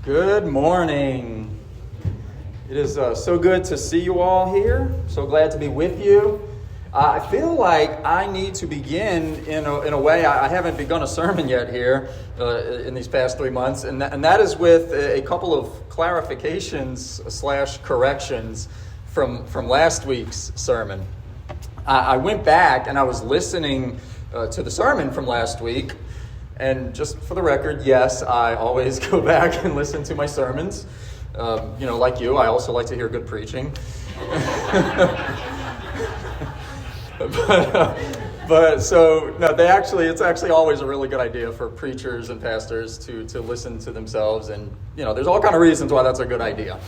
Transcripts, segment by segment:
Good morning. It is so good to see you all here. So glad to be with you. I feel like I need to begin in a way. I haven't begun a sermon yet here in these past 3 months, and that is with a couple of clarifications / corrections from last week's sermon. I went back and I was listening to the sermon from last week. And just for the record, yes, I always go back and listen to my sermons. Like you, I also like to hear good preaching. It's actually always a really good idea for preachers and pastors to listen to themselves. And, there's all kind of reasons why that's a good idea.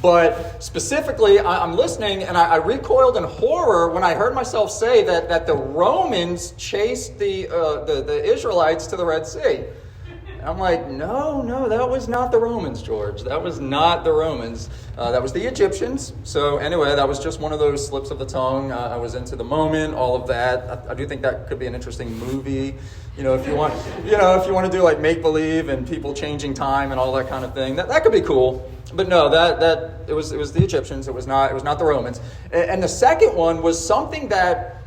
But specifically, I'm listening and I recoiled in horror when I heard myself say that the Romans chased the Israelites to the Red Sea. I'm like, no, that was not the Romans, George. That was not the Romans. That was the Egyptians. So anyway, that was just one of those slips of the tongue. I was into the moment, all of that. I do think that could be an interesting movie. If you want to do like make believe and people changing time and all that kind of thing, that could be cool. But no, that it was the Egyptians. It was not the Romans. And the second one was something that,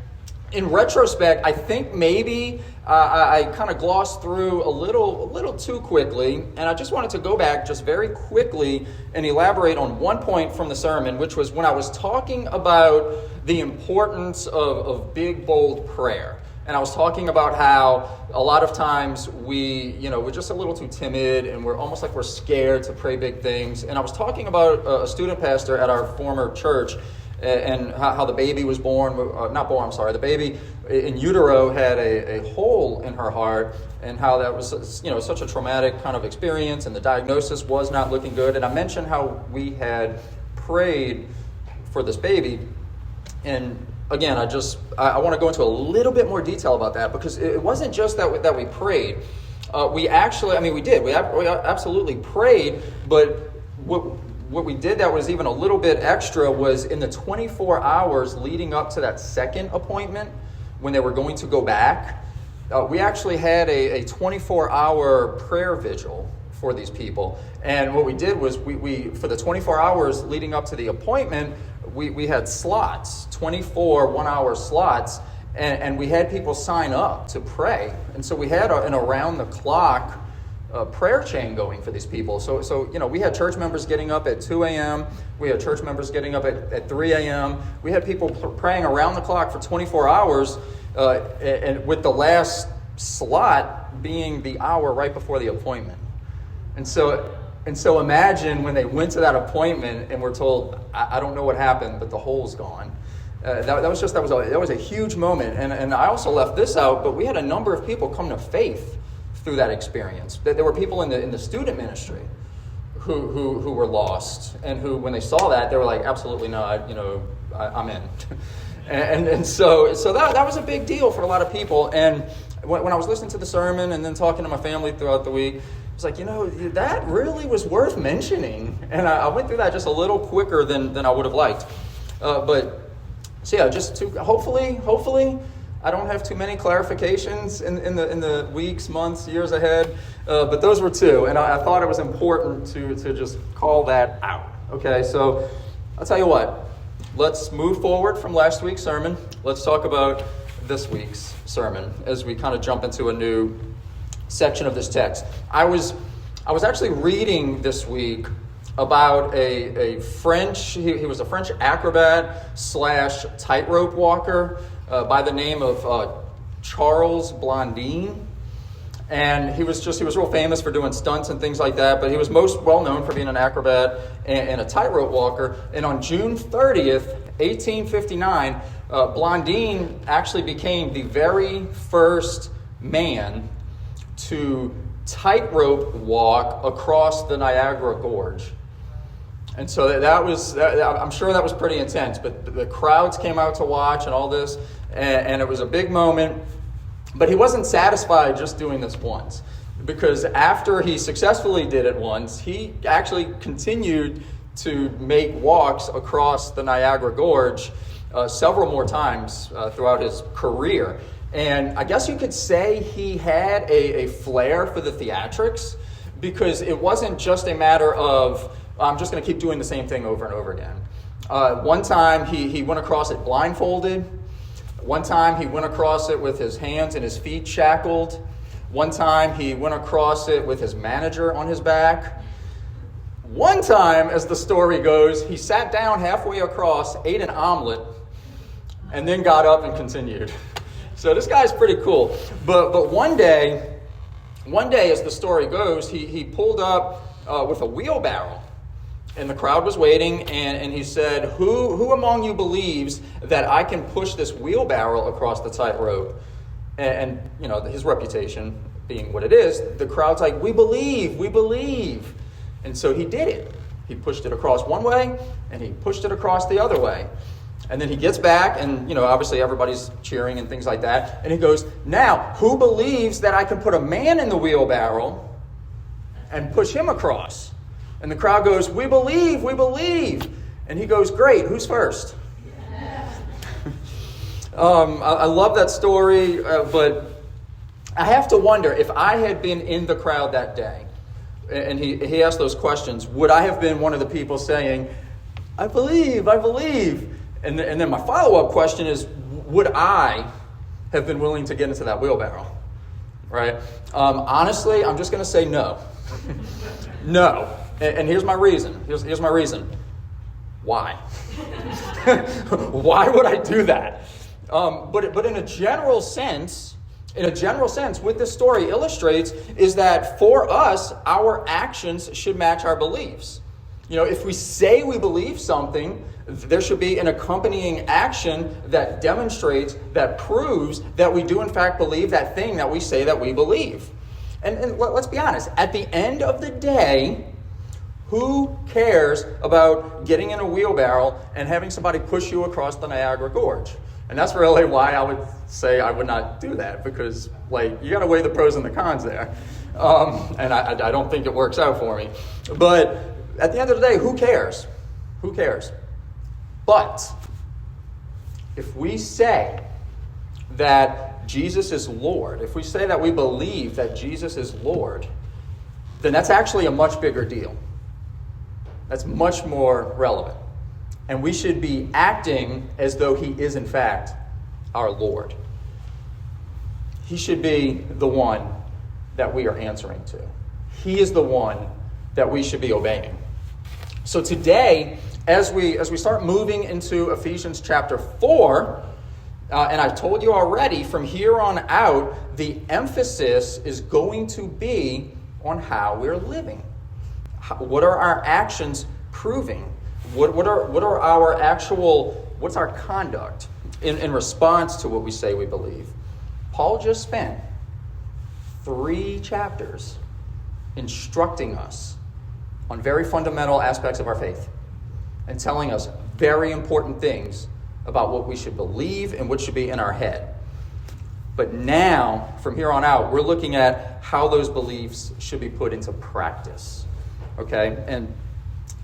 in retrospect, I think maybe I kind of glossed through a little too quickly, and I just wanted to go back just very quickly and elaborate on one point from the sermon, which was when I was talking about the importance of big, bold prayer. And I was talking about how a lot of times we're just a little too timid and we're almost like we're scared to pray big things. And I was talking about a student pastor at our former church and how the baby was the baby in utero had a hole in her heart, and how that was such a traumatic kind of experience, and the diagnosis was not looking good. And I mentioned how we had prayed for this baby, and again, I want to go into a little bit more detail about that, because it wasn't just that we prayed. We absolutely prayed, but what we did that was even a little bit extra was in the 24 hours leading up to that second appointment, when they were going to go back, we actually had a 24-hour prayer vigil for these people. And what we did was we for the 24 hours leading up to the appointment, we had slots, 24 one-hour slots, and we had people sign up to pray. And so we had an around-the-clock prayer chain going for these people. So we had church members getting up at 2 a.m. We had church members getting up at 3 a.m. We had people praying around the clock for 24 hours, and with the last slot being the hour right before the appointment. And so imagine when they went to that appointment and were told, I don't know what happened, but the hole's gone. That was a huge moment. And I also left this out, but we had a number of people come to faith through that experience. There were people in the student ministry who were lost, and who, when they saw that, they were like, absolutely not, I'm in. and so that was a big deal for a lot of people. And when I was listening to the sermon and then talking to my family throughout the week, I was like, that really was worth mentioning. And I went through that just a little quicker than I would have liked. Just to hopefully I don't have too many clarifications in the weeks, months, years ahead, but those were two, and I thought it was important to just call that out. Okay, so I'll tell you what, let's move forward from last week's sermon. Let's talk about this week's sermon as we kind of jump into a new section of this text. I was actually reading this week about a French, he was a French acrobat / tightrope walker by the name of Charles Blondin. And he was real famous for doing stunts and things like that, but he was most well known for being an acrobat and a tightrope walker. And on June 30th, 1859, Blondin actually became the very first man to tightrope walk across the Niagara Gorge. And so I'm sure that was pretty intense, but the crowds came out to watch and all this, and it was a big moment. But he wasn't satisfied just doing this once, because after he successfully did it once, he actually continued to make walks across the Niagara Gorge several more times throughout his career. And I guess you could say he had a flair for the theatrics, because it wasn't just a matter of, I'm just going to keep doing the same thing over and over again. One time he went across it blindfolded. One time he went across it with his hands and his feet shackled. One time he went across it with his manager on his back. One time, as the story goes, he sat down halfway across, ate an omelet, and then got up and continued. So this guy's pretty cool. But one day, as the story goes, he pulled up with a wheelbarrow. And the crowd was waiting, and he said, Who among you believes that I can push this wheelbarrow across the tightrope? And his reputation being what it is, the crowd's like, we believe. And so he did it. He pushed it across one way, and he pushed it across the other way. And then he gets back, and obviously everybody's cheering and things like that. And he goes, now, who believes that I can put a man in the wheelbarrow and push him across? And the crowd goes, we believe. And he goes, great, who's first? I love that story, but I have to wonder, if I had been in the crowd that day, and he asked those questions, would I have been one of the people saying, I believe? And then my follow-up question is, would I have been willing to get into that wheelbarrow? Right? Honestly, I'm just going to say no. No. And here's my reason. Here's my reason. Why? Why would I do that? But in a general sense, what this story illustrates is that for us, our actions should match our beliefs. If we say we believe something, there should be an accompanying action that demonstrates, that proves that we do in fact believe that thing that we say that we believe. And let's be honest, at the end of the day, who cares about getting in a wheelbarrow and having somebody push you across the Niagara Gorge? And that's really why I would say I would not do that, because you got to weigh the pros and the cons there. And I don't think it works out for me. But at the end of the day, who cares? Who cares? But if we say that Jesus is Lord, if we say that we believe that Jesus is Lord, then that's actually a much bigger deal. That's much more relevant. And we should be acting as though he is, in fact, our Lord. He should be the one that we are answering to. He is the one that we should be obeying. So today, as we start moving into Ephesians chapter 4, and I've told you already, from here on out, the emphasis is going to be on how we're living. What are our actions proving? What's our conduct in response to what we say we believe? Paul just spent 3 chapters instructing us on very fundamental aspects of our faith and telling us very important things about what we should believe and what should be in our head. But now, from here on out, we're looking at how those beliefs should be put into practice. Okay? And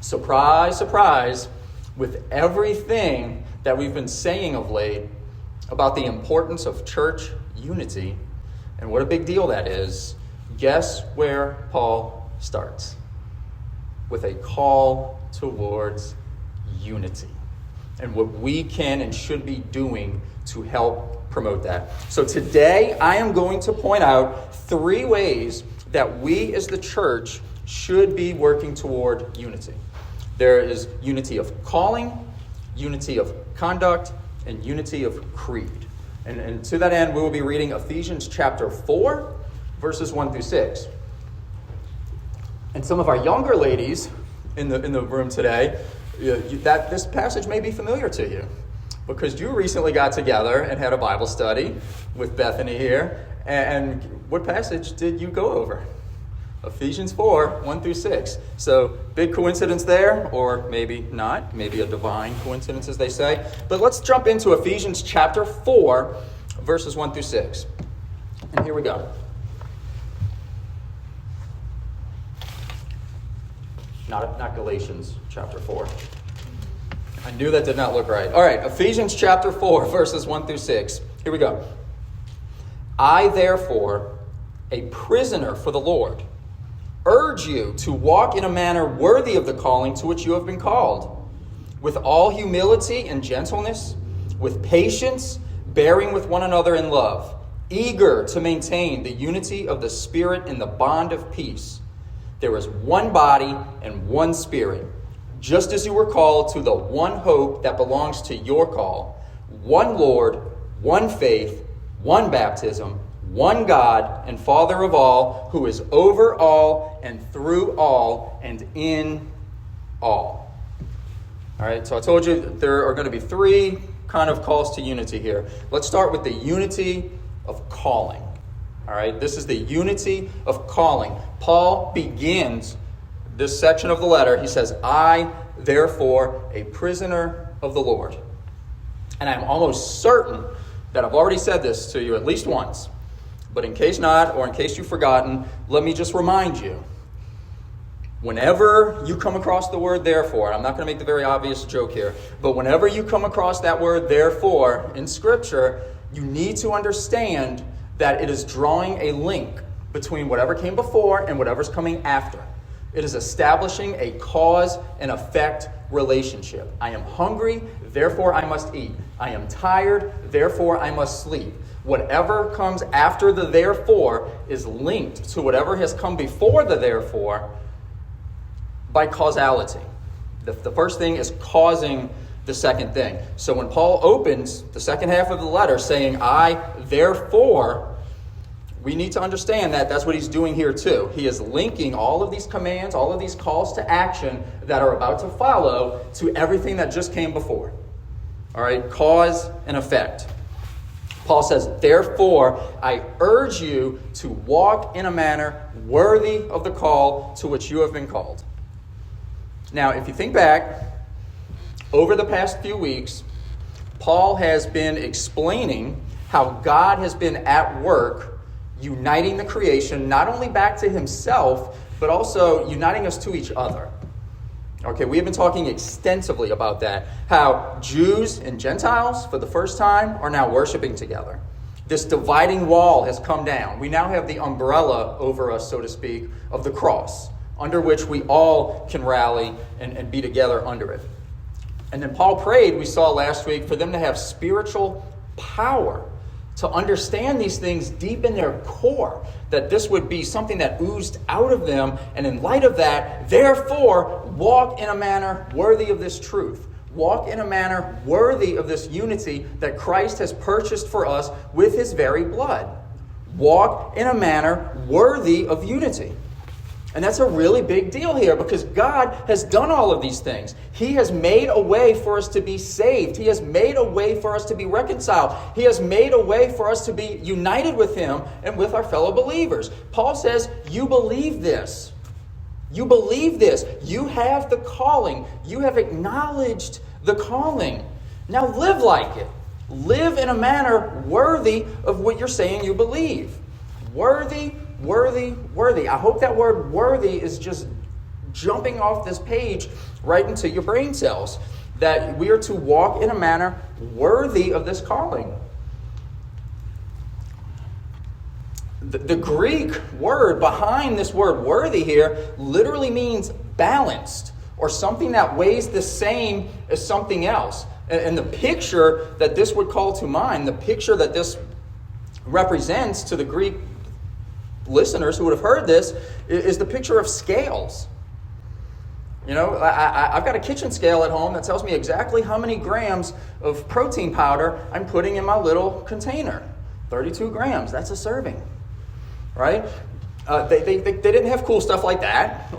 surprise, surprise, with everything that we've been saying of late about the importance of church unity and what a big deal that is, guess where Paul starts? With a call towards unity and what we can and should be doing to help promote that. So today I am going to point out 3 ways that we as the church should be working toward unity. There is unity of calling, unity of conduct, and unity of creed. And to that end, we will be reading Ephesians chapter 4, verses 1 through 6. And some of our younger ladies in the room today, that this passage may be familiar to you, because you recently got together and had a Bible study with Bethany here. And what passage did you go over? Ephesians 4, 1 through 6. So big coincidence there, or maybe not. Maybe a divine coincidence, as they say. But let's jump into Ephesians chapter 4, verses 1 through 6. And here we go. Not Galatians chapter 4. I knew that did not look right. All right, Ephesians chapter 4, verses 1 through 6. Here we go. I, therefore, a prisoner for the Lord, urge you to walk in a manner worthy of the calling to which you have been called, with all humility and gentleness, with patience, bearing with one another in love, eager to maintain the unity of the Spirit in the bond of peace. There is one body and one Spirit, just as you were called to the one hope that belongs to your call, one Lord, one faith, one baptism, one God and Father of all, who is over all and through all and in all. All right, so I told you there are going to be three kind of calls to unity here. Let's start with the unity of calling. All right, this is the unity of calling. Paul begins this section of the letter. He says, I, therefore, a prisoner of the Lord. And I'm almost certain that I've already said this to you at least once. But in case not, or in case you've forgotten, let me just remind you. Whenever you come across the word therefore, I'm not going to make the very obvious joke here, but whenever you come across that word therefore in Scripture, you need to understand that it is drawing a link between whatever came before and whatever's coming after. It is establishing a cause and effect relationship. I am hungry, therefore I must eat. I am tired, therefore I must sleep. Whatever comes after the therefore is linked to whatever has come before the therefore by causality. The first thing is causing the second thing. So when Paul opens the second half of the letter saying, I, therefore, we need to understand that that's what he's doing here too. He is linking all of these commands, all of these calls to action that are about to follow to everything that just came before. All right, cause and effect. Paul says, therefore, I urge you to walk in a manner worthy of the call to which you have been called. Now, if you think back, over the past few weeks, Paul has been explaining how God has been at work uniting the creation, not only back to himself, but also uniting us to each other. Okay, we have been talking extensively about that, how Jews and Gentiles, for the first time, are now worshiping together. This dividing wall has come down. We now have the umbrella over us, so to speak, of the cross, under which we all can rally and be together under it. And then Paul prayed, we saw last week, for them to have spiritual power to understand these things deep in their core, that this would be something that oozed out of them, and in light of that, therefore, walk in a manner worthy of this truth. Walk in a manner worthy of this unity that Christ has purchased for us with his very blood. Walk in a manner worthy of unity. And that's a really big deal here because God has done all of these things. He has made a way for us to be saved. He has made a way for us to be reconciled. He has made a way for us to be united with him and with our fellow believers. Paul says, you believe this. You believe this. You have the calling. You have acknowledged the calling. Now live like it. Live in a manner worthy of what you're saying you believe. Worthy. I hope that word worthy is just jumping off this page right into your brain cells. That we are to walk in a manner worthy of this calling. The Greek word behind this word worthy here literally means balanced, or something that weighs the same as something else. And the picture that this would call to mind, the picture that this represents to the Greek listeners who would have heard this, is the picture of scales. You know, I've got a kitchen scale at home that tells me exactly how many grams of protein powder I'm putting in my little container. 32 grams, that's a serving, right? They didn't have cool stuff like that.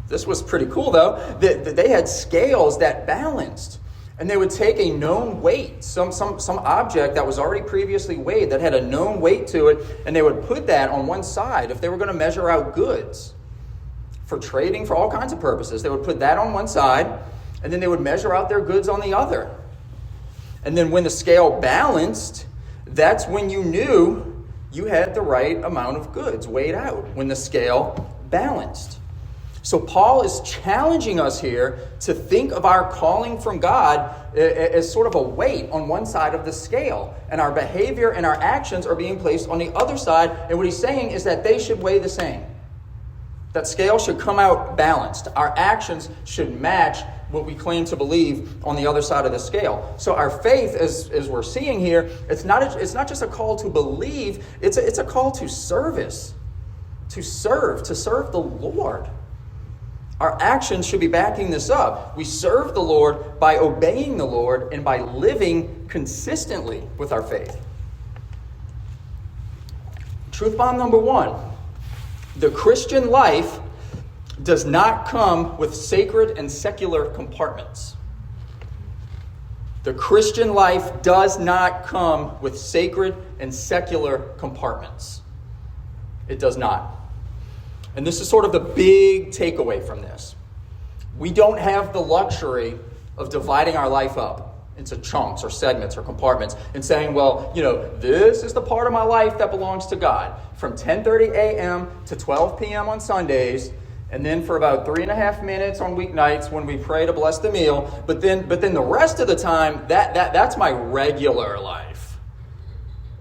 This was pretty cool though. They had scales that balanced. And they would take a known weight, some object that was already previously weighed that had a known weight to it, and they would put that on one side if they were going to measure out goods for trading, for all kinds of purposes. They would put that on one side, and then they would measure out their goods on the other. And then when the scale balanced, that's when you knew you had the right amount of goods weighed out, when the scale balanced. So Paul is challenging us here to think of our calling from God as sort of a weight on one side of the scale. And our behavior and our actions are being placed on the other side. And what he's saying is that they should weigh the same. That scale should come out balanced. Our actions should match what we claim to believe on the other side of the scale. So our faith, as we're seeing here, it's not just a call to believe, it's a call to service, to serve the Lord. Our actions should be backing this up. We serve the Lord by obeying the Lord and by living consistently with our faith. Truth bomb number 1. The Christian life does not come with sacred and secular compartments. The Christian life does not come with sacred and secular compartments. It does not. And this is sort of the big takeaway from this. We don't have the luxury of dividing our life up into chunks or segments or compartments and saying, well, this is the part of my life that belongs to God. From 10:30 a.m. to 12 p.m. on Sundays, and then for about 3.5 minutes on weeknights when we pray to bless the meal. But then the rest of the time, that's my regular life.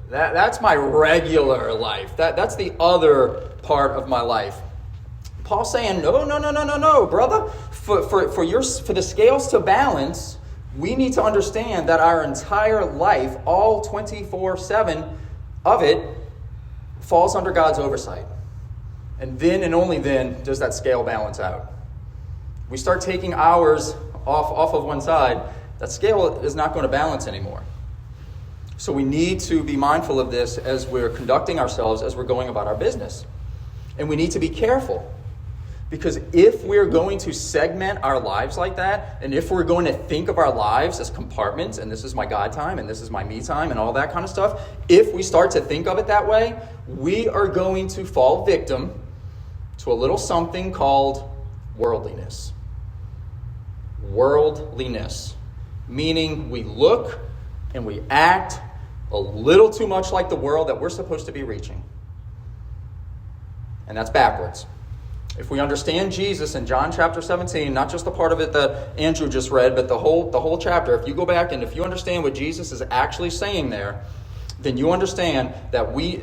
That's my regular life. That's the other part of my life. Paul's saying, no, brother. For the scales to balance, we need to understand that our entire life, all 24/7 of it, falls under God's oversight. And then and only then does that scale balance out. We start taking hours off of one side, that scale is not going to balance anymore. So we need to be mindful of this as we're conducting ourselves, as we're going about our business. And we need to be careful. Because if we're going to segment our lives like that, and if we're going to think of our lives as compartments, and this is my God time, and this is my me time, and all that kind of stuff, if we start to think of it that way, we are going to fall victim to a little something called worldliness. Worldliness. Meaning we look and we act a little too much like the world that we're supposed to be reaching. And that's backwards. If we understand Jesus in John chapter 17, not just the part of it that Andrew just read, but the whole chapter, if you go back and if you understand what Jesus is actually saying there, then you understand that we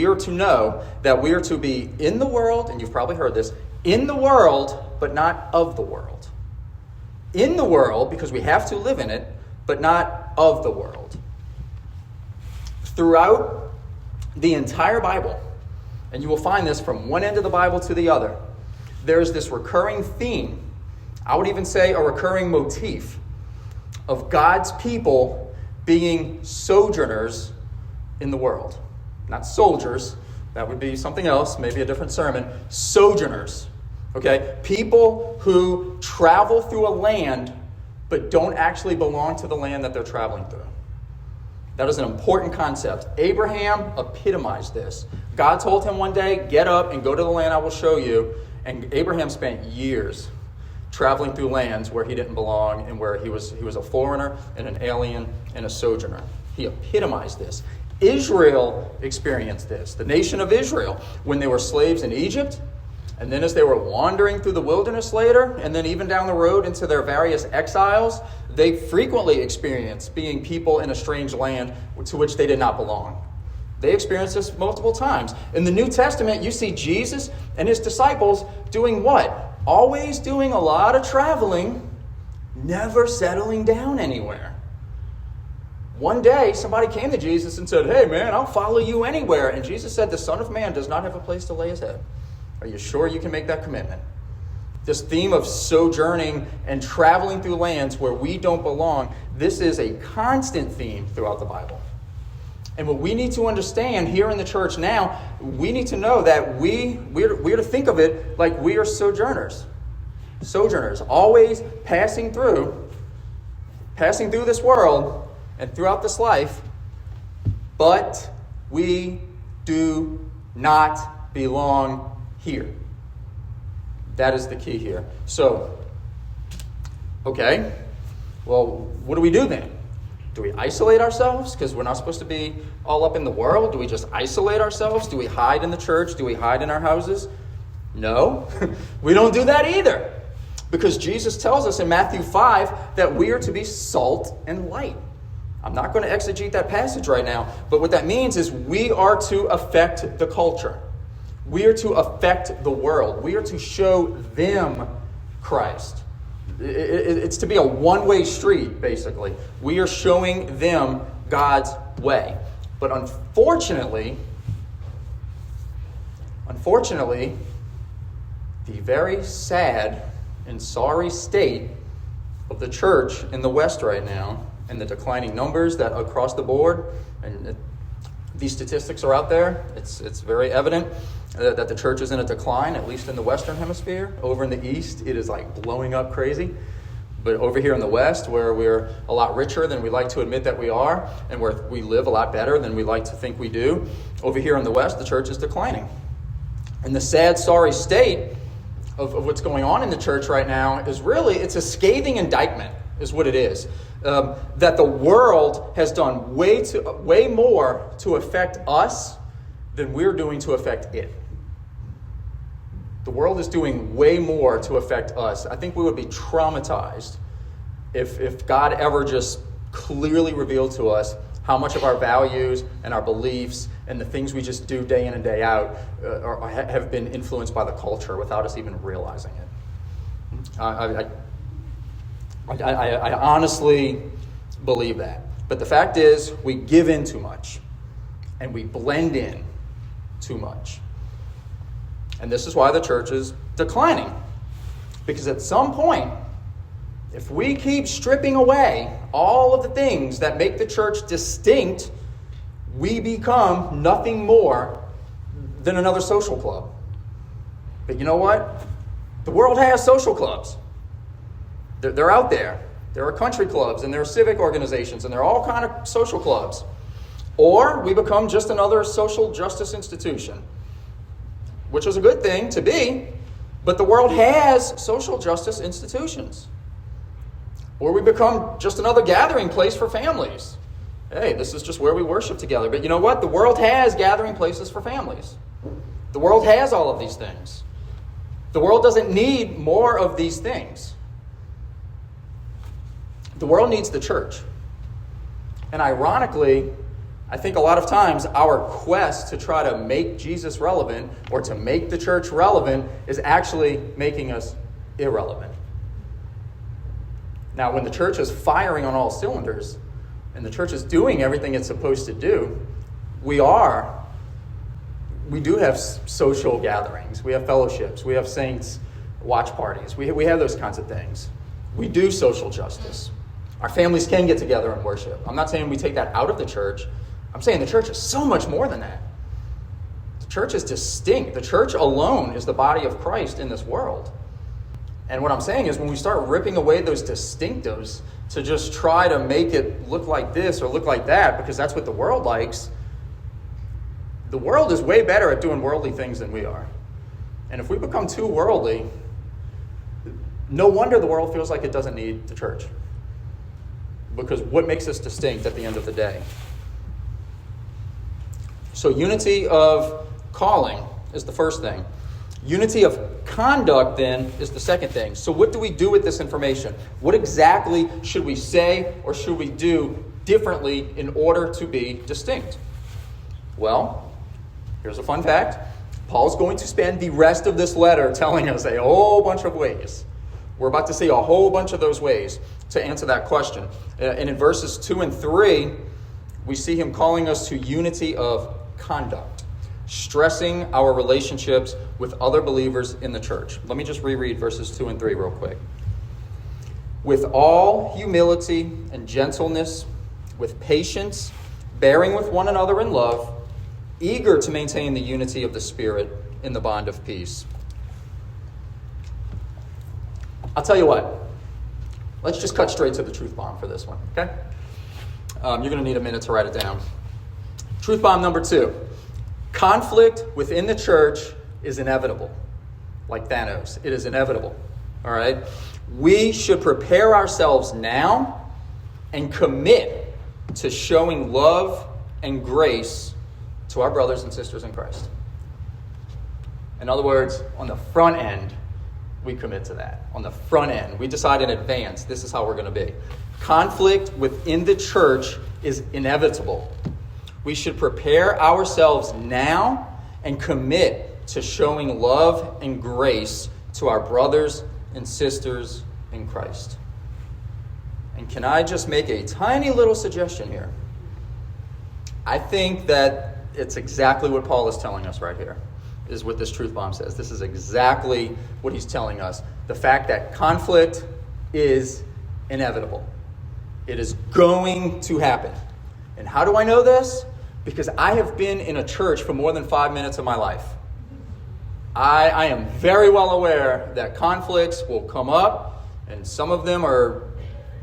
are to know that we are to be in the world, and you've probably heard this, in the world, but not of the world. In the world, because we have to live in it, but not of the world. Throughout the entire Bible, and you will find this from one end of the Bible to the other, there's this recurring theme, I would even say a recurring motif, of God's people being sojourners in the world. Not soldiers, that would be something else, maybe a different sermon. Sojourners, okay? People who travel through a land but don't actually belong to the land that they're traveling through. That is an important concept. Abraham epitomized this. God told him one day, get up and go to the land I will show you. And Abraham spent years traveling through lands where he didn't belong and where he was a foreigner and an alien and a sojourner. He epitomized this. Israel experienced this. The nation of Israel, when they were slaves in Egypt, and then as they were wandering through the wilderness later, and then even down the road into their various exiles, they frequently experienced being people in a strange land to which they did not belong. They experienced this multiple times. In the New Testament, you see Jesus and his disciples doing what? Always doing a lot of traveling, never settling down anywhere. One day, somebody came to Jesus and said, hey man, I'll follow you anywhere. And Jesus said, the Son of Man does not have a place to lay his head. Are you sure you can make that commitment? This theme of sojourning and traveling through lands where we don't belong, this is a constant theme throughout the Bible. And what we need to understand here in the church now, we need to know that we're to think of it like we are sojourners. Sojourners, always passing through this world and throughout this life, but we do not belong here. That is the key here. So, okay, well, what do we do then? Do we isolate ourselves because we're not supposed to be all up in the world? Do we just isolate ourselves? Do we hide in the church? Do we hide in our houses? No, we don't do that either. Because Jesus tells us in Matthew 5 that we are to be salt and light. I'm not going to exegete that passage right now, but what that means is we are to affect the culture. We are to affect the world. We are to show them Christ. It's to be a one-way street, basically. We are showing them God's way. But unfortunately, the very sad and sorry state of the church in the West right now, and the declining numbers that across the board, and these statistics are out there, it's very evident that the church is in a decline, at least in the Western Hemisphere. Over in the East, it is like blowing up crazy. But over here in the West, where we're a lot richer than we like to admit that we are, and where we live a lot better than we like to think we do, over here in the West, the church is declining. And the sad, sorry state of what's going on in the church right now is really, it's a scathing indictment, is what it is. That the world has done way more to affect us than we're doing to affect it. The world is doing way more to affect us. I think we would be traumatized if God ever just clearly revealed to us how much of our values and our beliefs and the things we just do day in and day out have been influenced by the culture without us even realizing it. I honestly believe that. But the fact is, we give in too much, and we blend in too much. And this is why the church is declining. Because at some point, if we keep stripping away all of the things that make the church distinct, we become nothing more than another social club. But you know what? The world has social clubs. They're out there. There are country clubs, and there are civic organizations, and there are all kind of social clubs. Or we become just another social justice institution, which is a good thing to be, but the world has social justice institutions. Or we become just another gathering place for families. Hey, this is just where we worship together. But you know what? The world has gathering places for families. The world has all of these things. The world doesn't need more of these things. The world needs the church. And ironically, I think a lot of times our quest to try to make Jesus relevant or to make the church relevant is actually making us irrelevant. Now, when the church is firing on all cylinders and the church is doing everything it's supposed to do, we do have social gatherings. We have fellowships. We have saints watch parties. We have those kinds of things. We do social justice. Our families can get together and worship. I'm not saying we take that out of the church. I'm saying the church is so much more than that. The church is distinct. The church alone is the body of Christ in this world. And what I'm saying is when we start ripping away those distinctives to just try to make it look like this or look like that because that's what the world likes, the world is way better at doing worldly things than we are. And if we become too worldly, no wonder the world feels like it doesn't need the church. Because what makes us distinct at the end of the day? So unity of calling is the first thing. Unity of conduct, then, is the second thing. So what do we do with this information? What exactly should we say or should we do differently in order to be distinct? Well, here's a fun fact. Paul's going to spend the rest of this letter telling us a whole bunch of ways. We're about to see a whole bunch of those ways to answer that question. And in verses 2 and 3, we see him calling us to unity of conduct, stressing our relationships with other believers in the church. Let me just reread verses 2 and 3 real quick. With all humility and gentleness, with patience, bearing with one another in love, eager to maintain the unity of the Spirit in the bond of peace. I'll tell you what. Let's just cut straight to the truth bomb for this one, okay? You're going to need a minute to write it down. Truth bomb number 2. Conflict within the church is inevitable. Like Thanos, it is inevitable, all right? We should prepare ourselves now and commit to showing love and grace to our brothers and sisters in Christ. In other words, on the front end, we commit to that. On the front end, we decide in advance, this is how we're going to be. Conflict within the church is inevitable. We should prepare ourselves now and commit to showing love and grace to our brothers and sisters in Christ. And can I just make a tiny little suggestion here? I think that it's exactly what Paul is telling us right here, is what this truth bomb says. This is exactly what he's telling us. The fact that conflict is inevitable. It is going to happen. And how do I know this? Because I have been in a church for more than 5 minutes of my life. I am very well aware that conflicts will come up, and some of them are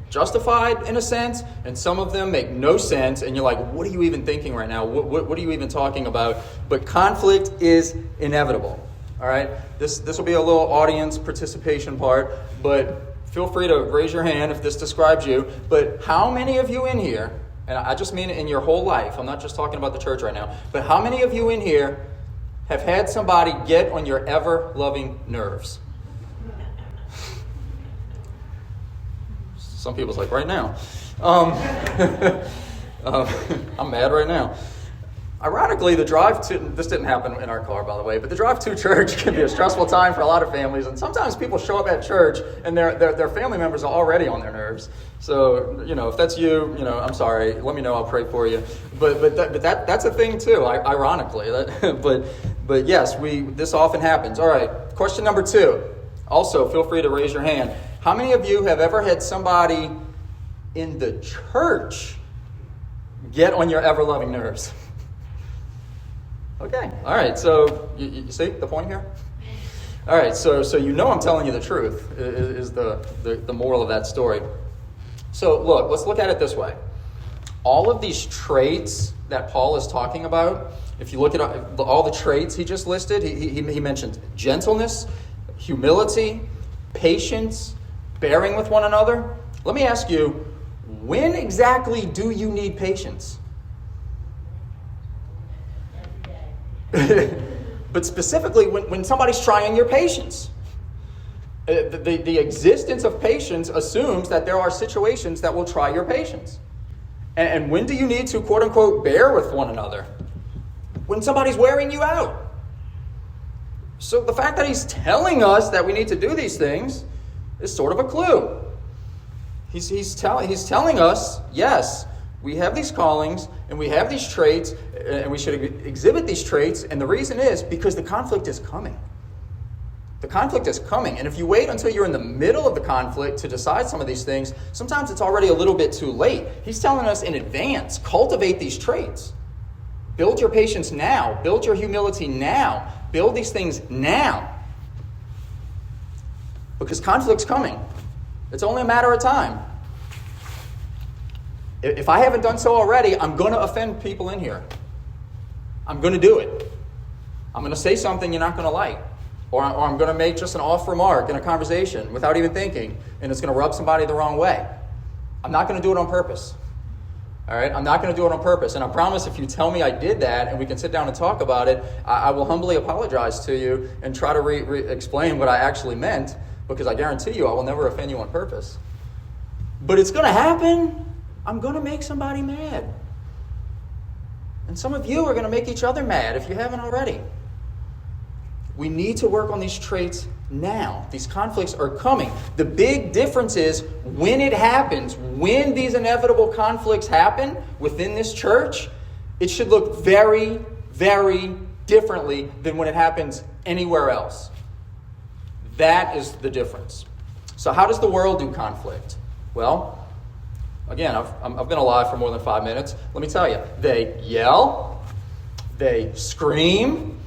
justified in a sense, and some of them make no sense, and you're like, what are you even thinking right now? What are you even talking about? But conflict is inevitable. All right? This will be a little audience participation part, but feel free to raise your hand if this describes you. But how many of you in here, and I just mean in your whole life, I'm not just talking about the church right now, but how many of you in here have had somebody get on your ever-loving nerves? Some people's like, right now. I'm mad right now. Ironically, the drive to, this didn't happen in our car, by the way, but the drive to church can be a stressful time for a lot of families. And sometimes people show up at church and their family members are already on their nerves. So, if that's you, I'm sorry. Let me know. I'll pray for you. But that's a thing too, ironically. But yes, this often happens. All right. Question number 2. Also, feel free to raise your hand. How many of you have ever had somebody in the church get on your ever-loving nerves? Okay. All right. So you see the point here? All right. So I'm telling you the truth is the moral of that story. So look, let's look at it this way. All of these traits that Paul is talking about, if you look at all the traits he just listed, he mentioned gentleness, humility, patience, bearing with one another. Let me ask you, when exactly do you need patience? But specifically when somebody's trying your patience. The existence of patience assumes that there are situations that will try your patience. And when do you need to, quote unquote, bear with one another? When somebody's wearing you out. So the fact that he's telling us that we need to do these things is sort of a clue. He's telling us, yes, we have these callings and we have these traits and we should exhibit these traits. And the reason is because the conflict is coming. The conflict is coming. And if you wait until you're in the middle of the conflict to decide some of these things, sometimes it's already a little bit too late. He's telling us in advance, cultivate these traits. Build your patience now. Build your humility now. Build these things now. Because conflict's coming. It's only a matter of time. If I haven't done so already, I'm going to offend people in here. I'm going to do it. I'm going to say something you're not going to like. Or I'm going to make just an off remark in a conversation without even thinking, and it's going to rub somebody the wrong way. I'm not going to do it on purpose. All right? I'm not going to do it on purpose. And I promise if you tell me I did that and we can sit down and talk about it, I will humbly apologize to you and try to explain what I actually meant, because I guarantee you I will never offend you on purpose. But it's going to happen. I'm going to make somebody mad. And some of you are going to make each other mad if you haven't already. We need to work on these traits now. These conflicts are coming. The big difference is when it happens, when these inevitable conflicts happen within this church, it should look very, very differently than when it happens anywhere else. That is the difference. So how does the world do conflict? Well, again, I've been alive for more than 5 minutes. Let me tell you, they yell, they scream,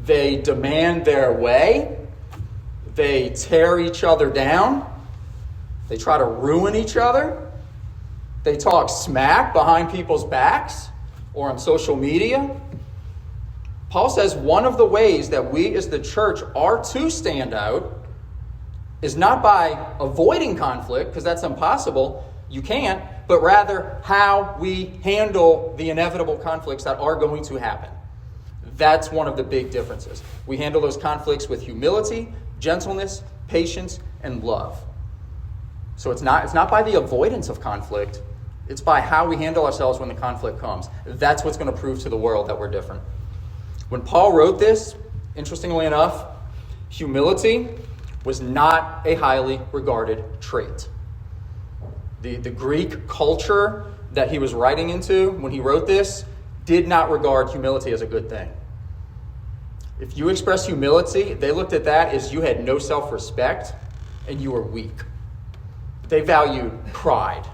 they demand their way, they tear each other down, they try to ruin each other, they talk smack behind people's backs or on social media. Paul says one of the ways that we as the church are to stand out is not by avoiding conflict, because that's impossible, you can't, but rather how we handle the inevitable conflicts that are going to happen. That's one of the big differences. We handle those conflicts with humility, gentleness, patience, and love. So it's not by the avoidance of conflict, it's by how we handle ourselves when the conflict comes. That's what's going to prove to the world that we're different. When Paul wrote this, Interestingly enough, humility was not a highly regarded trait. The Greek culture that he was writing into when he wrote this did not regard humility as a good thing. If you express humility, they looked at that as you had no self-respect and you were weak. They valued pride.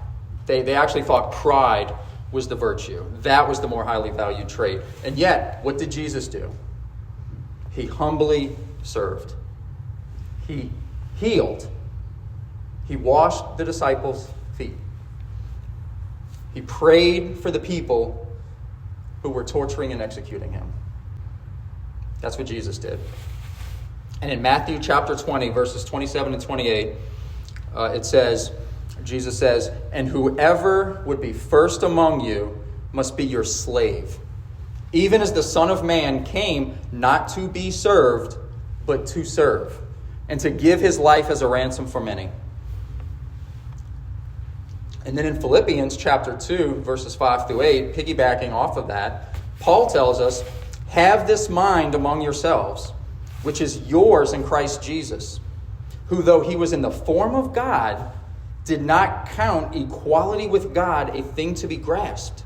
They actually thought pride was the virtue. That was the more highly valued trait. And yet, what did Jesus do? He humbly served. He healed. He washed the disciples' feet. He prayed for the people who were torturing and executing him. That's what Jesus did. And in Matthew chapter 20, verses 27 and 28, Jesus says, "And whoever would be first among you must be your slave, even as the Son of Man came not to be served, but to serve, and to give his life as a ransom for many." And then in Philippians chapter 2, verses 5 through 8, piggybacking off of that, Paul tells us, "Have this mind among yourselves, which is yours in Christ Jesus, who though he was in the form of God, did not count equality with God a thing to be grasped,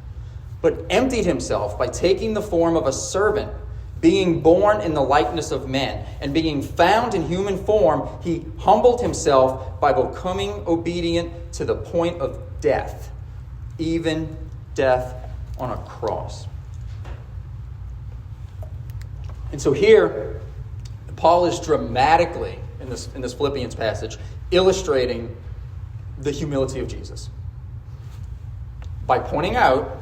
but emptied himself by taking the form of a servant, being born in the likeness of men, and being found in human form, he humbled himself by becoming obedient to the point of death, even death on a cross." And so here, Paul is dramatically, in this Philippians passage, illustrating the humility of Jesus by pointing out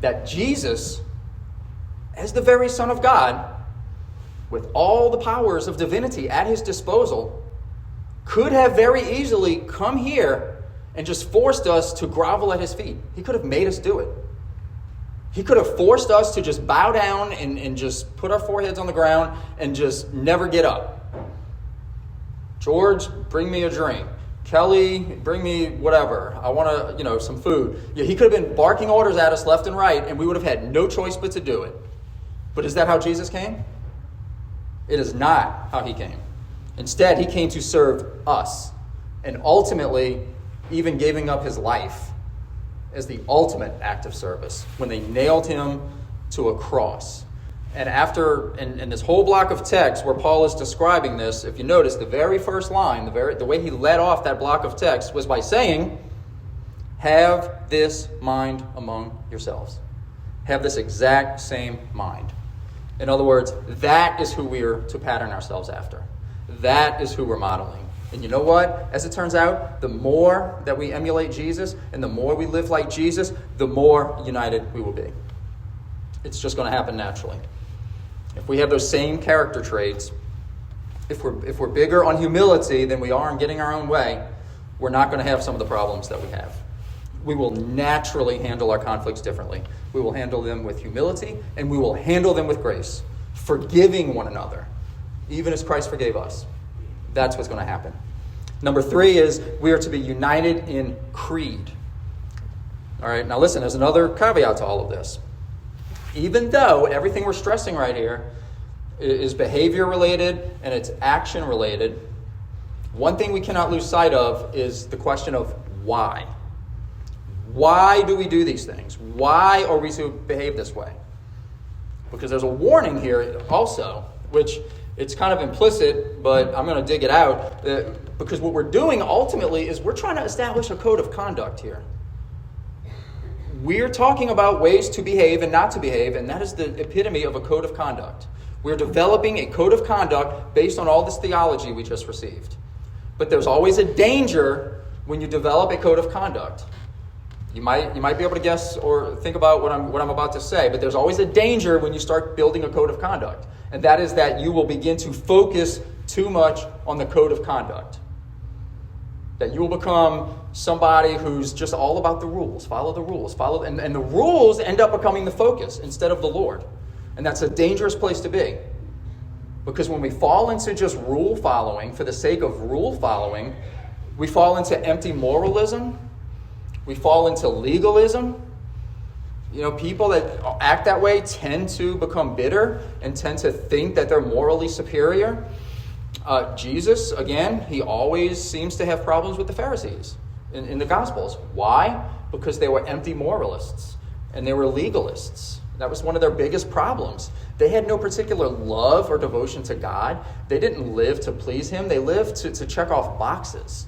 that Jesus, as the very Son of God, with all the powers of divinity at his disposal, could have very easily come here and just forced us to grovel at his feet. He could have made us do it. He could have forced us to just bow down and just put our foreheads on the ground and just never get up. George, bring me a drink. Kelly, bring me whatever. I want some food. Yeah, he could have been barking orders at us left and right, and we would have had no choice but to do it. But is that how Jesus came? It is not how he came. Instead, he came to serve us, and ultimately even giving up his life as the ultimate act of service when they nailed him to a cross. And after, in this whole block of text where Paul is describing this, if you notice, the very first line, the way he led off that block of text was by saying, "Have this mind among yourselves." Have this exact same mind. In other words, that is who we are to pattern ourselves after. That is who we're modeling. And you know what? As it turns out, the more that we emulate Jesus and the more we live like Jesus, the more united we will be. It's just going to happen naturally. If we have those same character traits, if we're bigger on humility than we are on getting our own way, we're not going to have some of the problems that we have. We will naturally handle our conflicts differently. We will handle them with humility, and we will handle them with grace, forgiving one another, even as Christ forgave us. That's what's going to happen. Number 3 is we are to be united in creed. All right, now listen, there's another caveat to all of this. Even though everything we're stressing right here is behavior related and it's action related, one thing we cannot lose sight of is the question of why. Why do we do these things? Why are we to behave this way? Because there's a warning here also, which it's kind of implicit, but I'm going to dig it out. Because what we're doing ultimately is we're trying to establish a code of conduct here. We're talking about ways to behave and not to behave, and that is the epitome of a code of conduct. We're developing a code of conduct based on all this theology we just received. But there's always a danger when you develop a code of conduct. You might be able to guess or think about what I'm about to say, but there's always a danger when you start building a code of conduct. And that is that you will begin to focus too much on the code of conduct. That you will become somebody who's just all about the rules, follow the rules, and the rules end up becoming the focus instead of the Lord. And that's a dangerous place to be. Because when we fall into just rule following for the sake of rule following, we fall into empty moralism, we fall into legalism, People that act that way tend to become bitter and tend to think that they're morally superior. Jesus, again, he always seems to have problems with the Pharisees in the Gospels. Why? Because they were empty moralists and they were legalists. That was one of their biggest problems. They had no particular love or devotion to God. They didn't live to please him. They lived to check off boxes.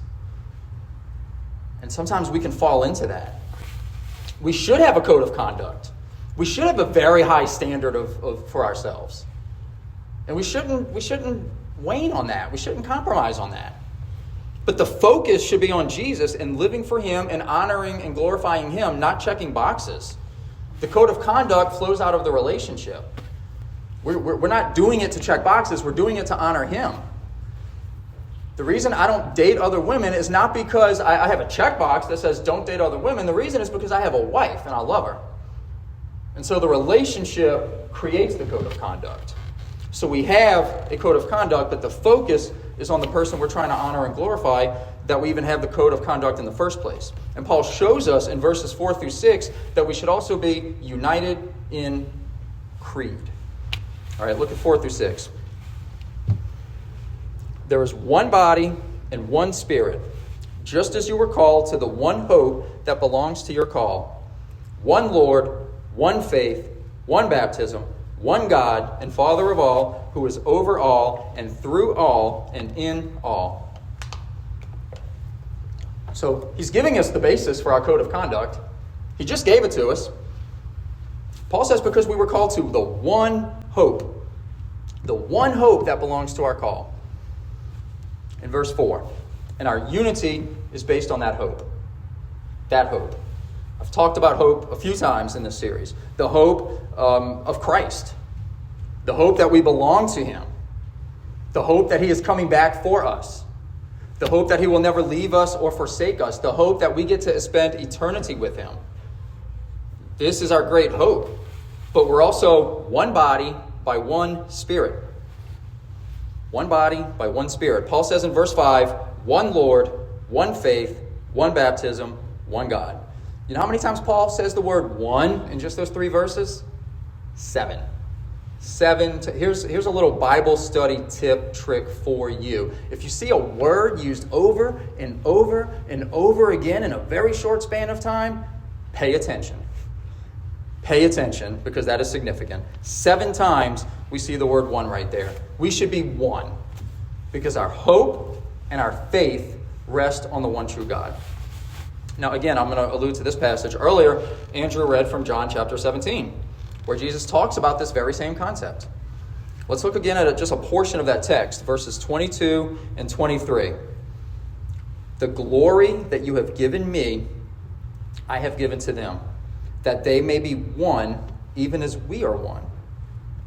And sometimes we can fall into that. We should have a code of conduct. We should have a very high standard for ourselves. And we shouldn't wane on that. We shouldn't compromise on that. But the focus should be on Jesus and living for him and honoring and glorifying him, not checking boxes. The code of conduct flows out of the relationship. We're not doing it to check boxes. We're doing it to honor him. The reason I don't date other women is not because I have a checkbox that says don't date other women. The reason is because I have a wife and I love her. And so the relationship creates the code of conduct. So we have a code of conduct, but the focus is on the person we're trying to honor and glorify, that we even have the code of conduct in the first place. And Paul shows us in verses 4 through 6 that we should also be united in creed. All right, look at 4 through 6. There is one body and one Spirit, just as you were called to the one hope that belongs to your call. One Lord, one faith, one baptism, one God and Father of all, who is over all and through all and in all. So he's giving us the basis for our code of conduct. He just gave it to us. Paul says because we were called to the one hope that belongs to our call. In verse 4, and our unity is based on that hope. That hope. I've talked about hope a few times in this series. The hope of Christ. The hope that we belong to him. The hope that he is coming back for us. The hope that he will never leave us or forsake us. The hope that we get to spend eternity with him. This is our great hope. But we're also one body by one Spirit. One body by one Spirit. Paul says in verse 5, one Lord, one faith, one baptism, one God. You know how many times Paul says the word one in just those 3 verses? 7. Here's a little Bible study tip trick for you. If you see a word used over and over and over again in a very short span of time, pay attention. Pay attention, because that is significant. 7 times we see the word one right there. We should be one, because our hope and our faith rest on the one true God. Now, again, I'm going to allude to this passage. Earlier, Andrew read from John chapter 17, where Jesus talks about this very same concept. Let's look again at just a portion of that text, verses 22 and 23. The glory that you have given me, I have given to them, that they may be one, even as we are one.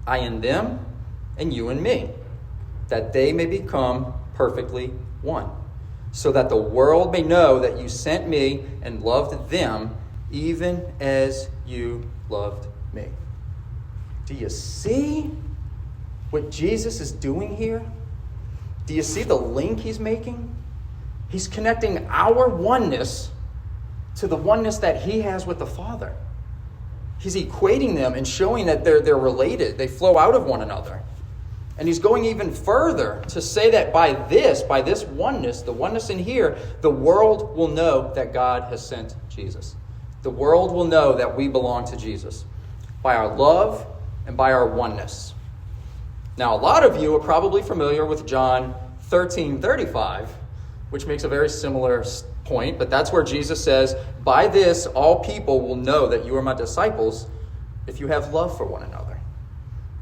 I in them, and you in me, that they may become perfectly one, so that the world may know that you sent me and loved them, even as you loved me. Do you see what Jesus is doing here? Do you see the link he's making? He's connecting our oneness to the oneness that he has with the Father. He's equating them and showing that they're related. They flow out of one another. And he's going even further to say that by this oneness, the oneness in here, the world will know that God has sent Jesus. The world will know that we belong to Jesus by our love and by our oneness. Now, a lot of you are probably familiar with John 13:35, which makes a very similar point, but that's where Jesus says, by this all people will know that you are my disciples if you have love for one another.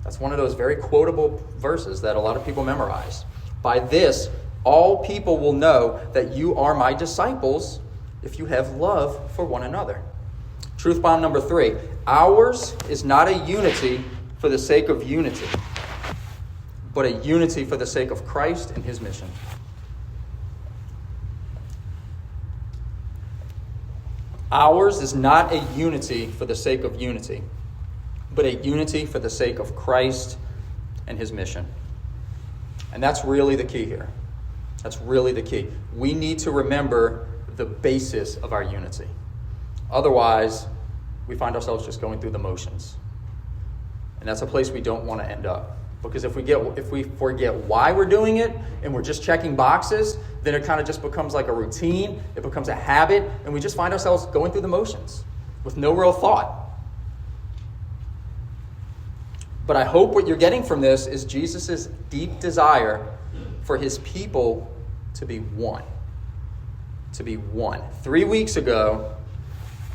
That's one of those very quotable verses that a lot of people memorize. By this all people will know that you are my disciples if you have love for one another. Truth bomb number 3. Ours is not a unity for the sake of unity, but a unity for the sake of Christ and his mission. Ours is not a unity for the sake of unity, but a unity for the sake of Christ and his mission. And that's really the key here. That's really the key. We need to remember the basis of our unity. Otherwise, we find ourselves just going through the motions. And that's a place we don't want to end up. Because if we forget why we're doing it and we're just checking boxes, then it kind of just becomes like a routine. It becomes a habit, and we just find ourselves going through the motions with no real thought. But I hope what you're getting from this is Jesus' deep desire for his people to be one. To be one. 3 weeks ago,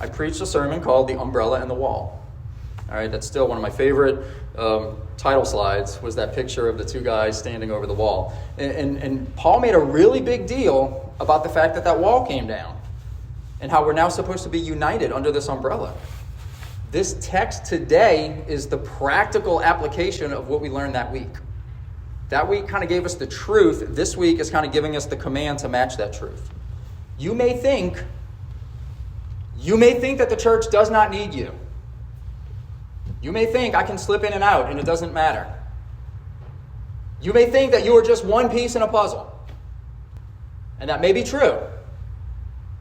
I preached a sermon called The Umbrella and the Wall. All right, that's still one of my favorite title slides, was that picture of the two guys standing over the wall. And Paul made a really big deal about the fact that wall came down and how we're now supposed to be united under this umbrella. This text today is the practical application of what we learned that week. That week kind of gave us the truth. This week is kind of giving us the command to match that truth. You may think that the church does not need you. You may think I can slip in and out and it doesn't matter. You may think that you are just one piece in a puzzle. And that may be true.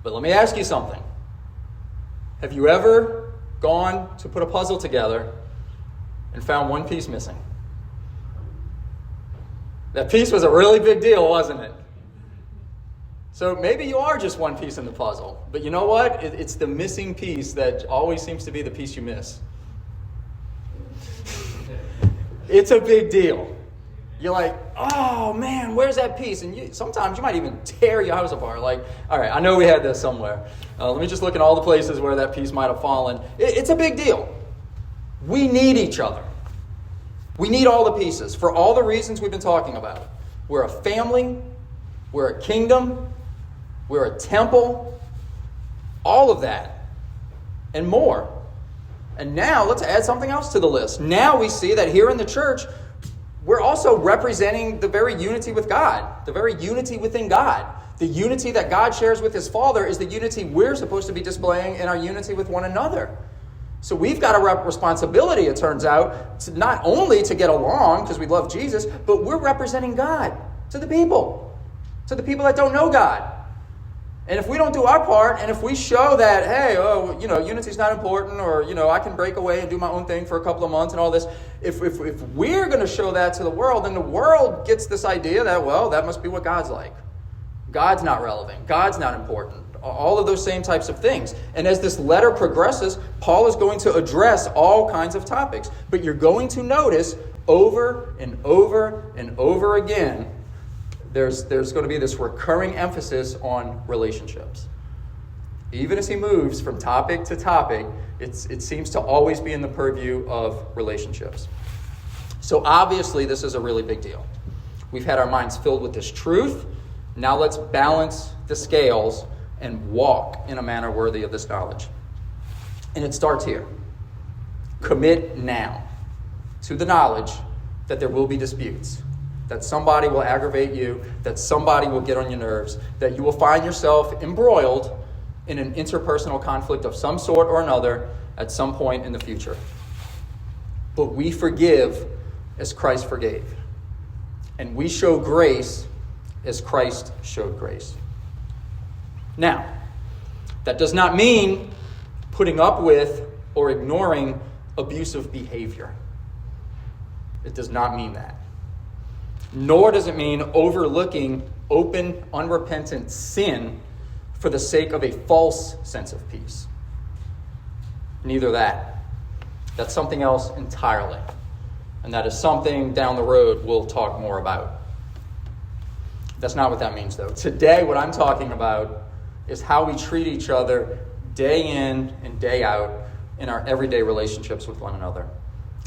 But let me ask you something. Have you ever gone to put a puzzle together and found one piece missing? That piece was a really big deal, wasn't it? So maybe you are just one piece in the puzzle. But you know what? It's the missing piece that always seems to be the piece you miss. It's a big deal. You're like, oh man, where's that piece? And sometimes you might even tear your house apart. Like, all right, I know we had this somewhere. Let me just look at all the places where that piece might have fallen. It's a big deal. We need each other. We need all the pieces for all the reasons we've been talking about. We're a family. We're a kingdom. We're a temple. All of that and more. And now let's add something else to the list. Now we see that here in the church, we're also representing the very unity with God, the very unity within God. The unity that God shares with his Father is the unity we're supposed to be displaying in our unity with one another. So we've got a responsibility, it turns out, to not only to get along because we love Jesus, but we're representing God to the people that don't know God. And if we don't do our part, and if we show that, hey, unity's not important, or, I can break away and do my own thing for a couple of months and all this, if we're going to show that to the world, then the world gets this idea that, well, that must be what God's like. God's not relevant. God's not important. All of those same types of things. And as this letter progresses, Paul is going to address all kinds of topics. But you're going to notice over and over and over again, there's going to be this recurring emphasis on relationships. Even as he moves from topic to topic, it seems to always be in the purview of relationships. So obviously, this is a really big deal. We've had our minds filled with this truth. Now let's balance the scales and walk in a manner worthy of this knowledge. And it starts here. Commit now to the knowledge that there will be disputes, that somebody will aggravate you, that somebody will get on your nerves, that you will find yourself embroiled in an interpersonal conflict of some sort or another at some point in the future. But we forgive as Christ forgave. And we show grace as Christ showed grace. Now, that does not mean putting up with or ignoring abusive behavior. It does not mean that. Nor does it mean overlooking open, unrepentant sin for the sake of a false sense of peace. Neither that. That's something else entirely. And that is something down the road we'll talk more about. That's not what that means, though. Today, what I'm talking about is how we treat each other day in and day out in our everyday relationships with one another,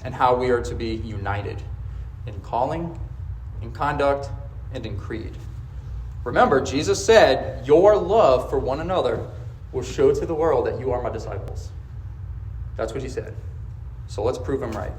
and how we are to be united in calling, in conduct, and in creed. Remember, Jesus said, your love for one another will show to the world that you are my disciples. That's what he said. So let's prove him right.